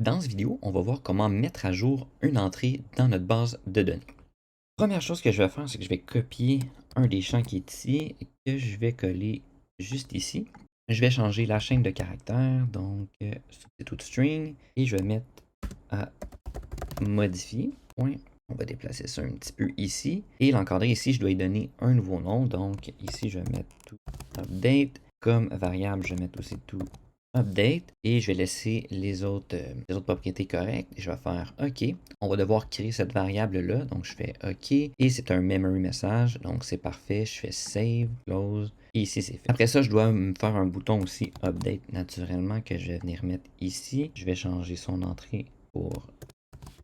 Dans cette vidéo, on va voir comment mettre à jour une entrée dans notre base de données. Première chose que je vais faire, c'est que je vais copier un des champs qui est ici et que je vais coller juste ici. Je vais changer la chaîne de caractères, donc substitute string, et je vais mettre à modifier. Point. On va déplacer ça un petit peu ici. Et l'encadré ici, je dois y donner un nouveau nom. Donc ici, je vais mettre tout update. Comme variable, je vais mettre aussi tout update et je vais laisser les autres propriétés correctes et je vais faire OK. On va devoir créer cette variable-là, donc je fais OK et c'est un memory message, donc c'est parfait. Je fais save, close et ici c'est fait. Après ça, je dois me faire un bouton aussi update naturellement que je vais venir mettre ici. Je vais changer son entrée pour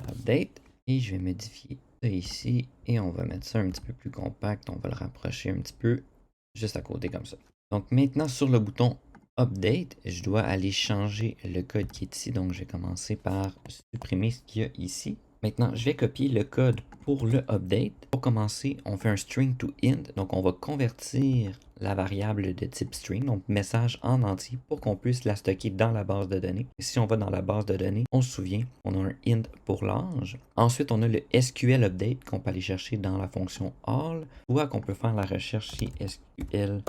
update et je vais modifier ça ici et on va mettre ça un petit peu plus compact. On va le rapprocher un petit peu juste à côté comme ça. Donc maintenant sur le bouton Update, je dois aller changer le code qui est ici. Donc, je vais commencer par supprimer ce qu'il y a ici. Maintenant, je vais copier le code pour le update. Pour commencer, on fait un string to int. Donc, on va convertir la variable de type string, donc message en entier, pour qu'on puisse la stocker dans la base de données. Et si on va dans la base de données, on se souvient, on a un int pour l'âge. Ensuite, on a le SQL update qu'on peut aller chercher dans la fonction all, ou qu'on peut faire la recherche chez SQL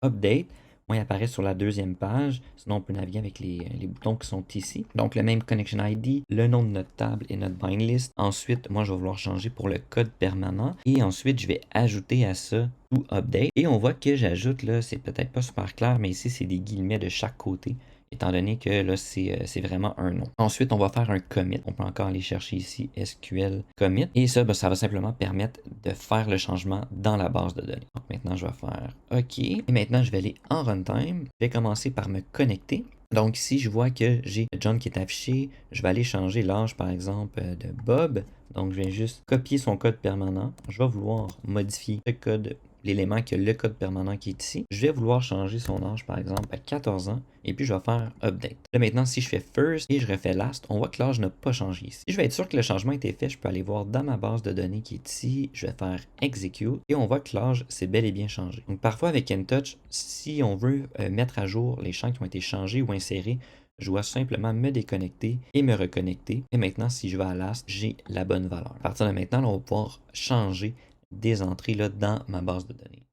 update. Moi, il apparaît sur la deuxième page. Sinon, on peut naviguer avec les boutons qui sont ici. Donc, le même connection ID, le nom de notre table et notre bind list. Ensuite, moi, je vais vouloir changer pour le code permanent. Et ensuite, je vais ajouter à ça tout update. Et on voit que j'ajoute, là, c'est peut-être pas super clair, mais ici, c'est des guillemets de chaque côté, étant donné que là, c'est vraiment un nom. Ensuite, on va faire un commit. On peut encore aller chercher ici SQL commit. Et ça, ça va simplement permettre de faire le changement dans la base de données. Donc maintenant, je vais faire OK. Et maintenant, je vais aller en runtime. Je vais commencer par me connecter. Donc ici, je vois que j'ai John qui est affiché. Je vais aller changer l'âge, par exemple, de Bob. Donc, je vais juste copier son code permanent. Je vais vouloir modifier le code, l'élément qui a le code permanent qui est ici. Je vais vouloir changer son âge, par exemple, à 14 ans. Et puis, je vais faire update. Là, maintenant, si je fais first et je refais last, on voit que l'âge n'a pas changé ici. Si je veux être sûr que le changement a été fait, je peux aller voir dans ma base de données qui est ici. Je vais faire execute et on voit que l'âge s'est bel et bien changé. Donc, parfois, avec InTouch, si on veut mettre à jour les champs qui ont été changés ou insérés, je dois simplement me déconnecter et me reconnecter. Et maintenant, si je vais à last, j'ai la bonne valeur. À partir de maintenant, là, on va pouvoir changer des entrées là, dans ma base de données.